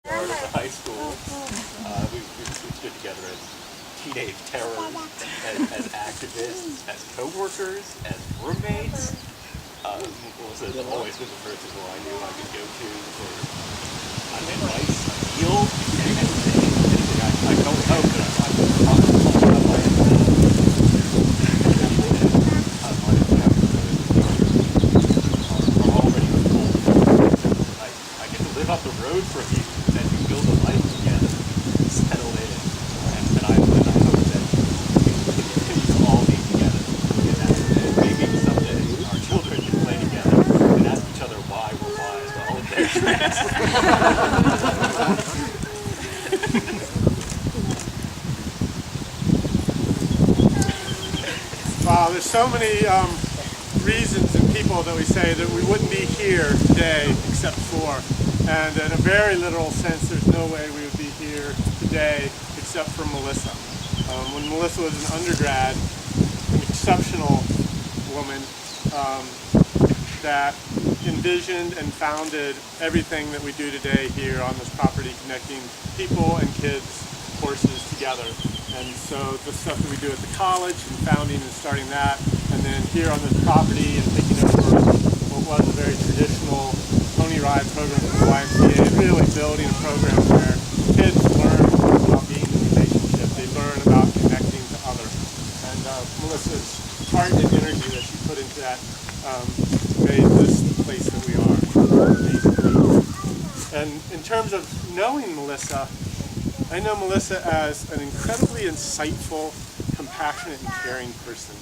Started at the high school. We stood together as teenage terrors, as activists, as co-workers, as roommates. Melissa has always been the person who I knew I could go to for advice, a meal, anything. I can only hope that I'm not on my already full. I get to live up the road for a few years and we build a life together, settle in, and I hope that we can continue to all be together. And maybe someday our children can play together and ask each other why we're wise to all of their tricks. Wow, there's so many reasons and people that we say that we wouldn't be here today except for. And in a very literal sense, there's no way we would be here today except for Melissa. When Melissa was an undergrad, an exceptional woman that envisioned and founded everything that we do today here on this property, connecting people and kids, courses together. And so the stuff that we do at the college and founding and starting that, and then here on this property and taking over what was a very traditional pony ride program from the YMCA, and really building a program where kids learn about being in a relationship. They learn about connecting to others. And Melissa's heart and energy that she put into that made this the place that we are. And in terms of knowing Melissa, I know Melissa as an incredibly insightful, compassionate, and caring person.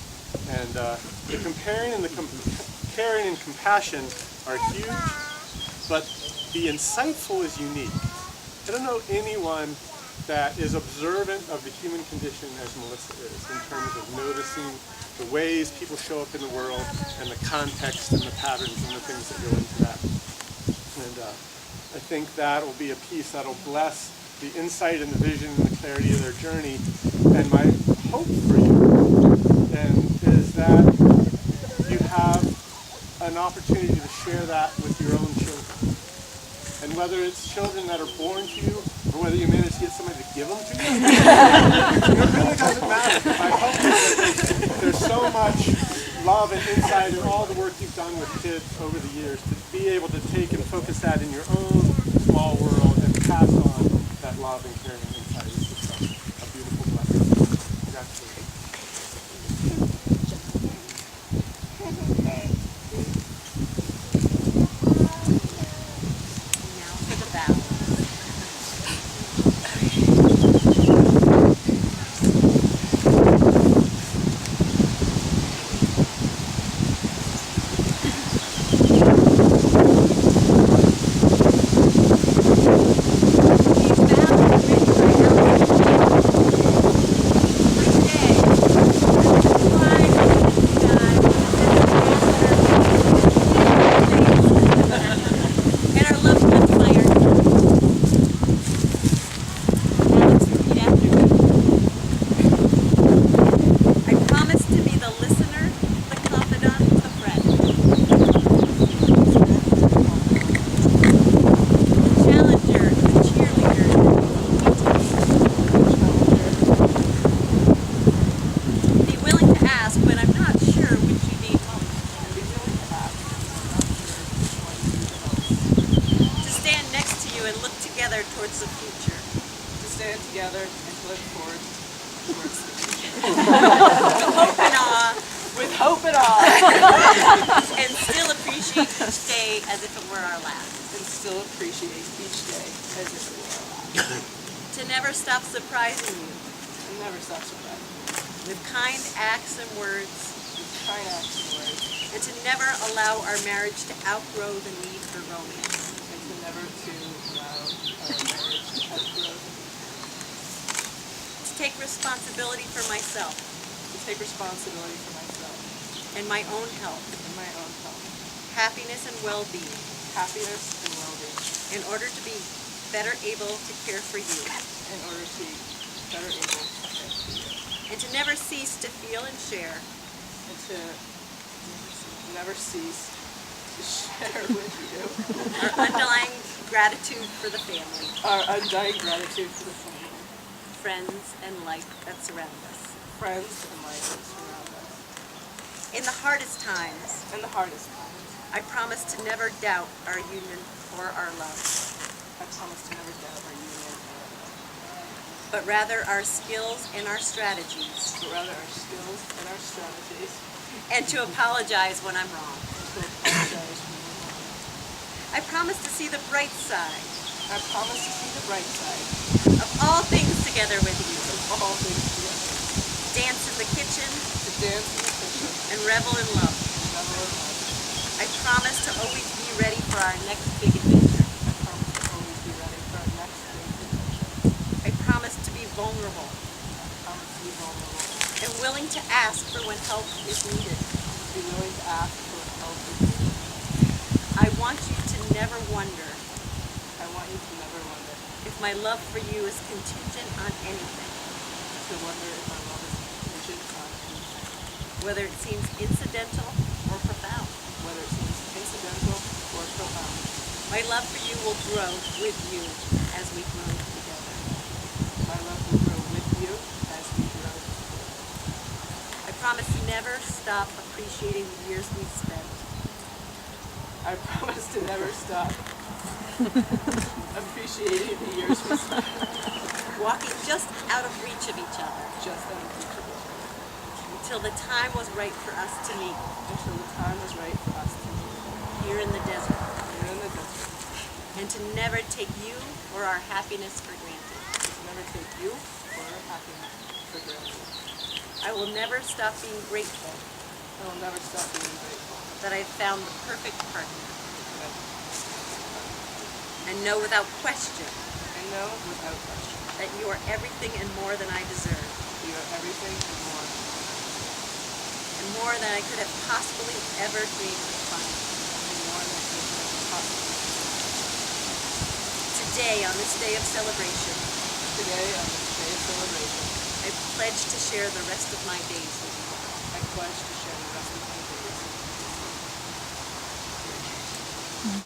And the caring and compassion are huge, but the insightful is unique. I don't know anyone that is observant of the human condition as Melissa is, in terms of noticing the ways people show up in the world and the context and the patterns and the things that go into that. And I think that will be a piece that will bless the insight and the vision and the clarity of their journey. And my hope for you is that you have an opportunity to share that with your own children. And whether it's children that are born to you, or whether you manage to get somebody to give them to you, it really doesn't matter. My hope is that there's so much love and insight in all the work you've done with kids over the years to be able to take and focus that in your own small world and pass on that love and caring and insight. It's just a beautiful blessing. Congratulations. Now for the bow. Towards the future. To stand together and to look forward towards the future. With hope and awe. With hope and awe. And still appreciate each day as if it were our last. And still appreciate each day as if it were our last. To never stop surprising you. And never stop surprising. With kind acts and words. With kind acts and words. And to never allow our marriage to outgrow the need for romance. And to never to allow our marriage to outgrow. To take responsibility for myself. To take responsibility for myself. And my own health. And my own health. Happiness and well-being. Happiness and well-being. In order to be better able to care for you. In order to be better able to care for you. And to never cease to feel and share. And to never cease to share with you our underlying gratitude for the family, our undying gratitude for the family, friends, and life that surround us. friends, and life that surround us. In the hardest times, In the hardest times, I promise to never doubt our union or our love, I promise to never doubt our union, but rather our skills and our strategies, but rather our skills and our strategies, and to apologize when I'm wrong. to apologize when we're wrong. I promise to see the bright side I promise to see the bright side of all things together with you, of all things together, dance in the kitchen to dance in the kitchen, and revel in love. and revel in love. I promise to always be ready for our next big adventure. I promise to always be ready for our next big adventure. I promise to be vulnerable I promise to be vulnerable, and willing to ask for when help is needed. to be willing to ask for help if needed. I want you to never wonder I want you to never wonder, if my love for you is contingent on anything, to wonder if our love is contingent on anything, whether it seems incidental or profound. whether it seems incidental or profound. My love for you will grow with you as we grow together. My love will grow with you as we grow together. I promise to never stop appreciating the years we've spent, I promise to never stop appreciating the years we spent walking just out of reach of each other just out of reach of each other, until the time was right for us to meet until the time was right for us to meet here in the desert, here in the desert. and to never take you or our happiness for granted. To never take you or our happiness for granted. I will never stop being grateful I will never stop being grateful. that I have found the perfect partner, That and know without question I know without question that you are everything and more than I deserve, you are everything and more. and more than I could have possibly ever dreamed of finding. And more than I could have possibly. Today, on this day of celebration, Today, on this day of celebration, I pledge to share the rest of my days with you. I pledge to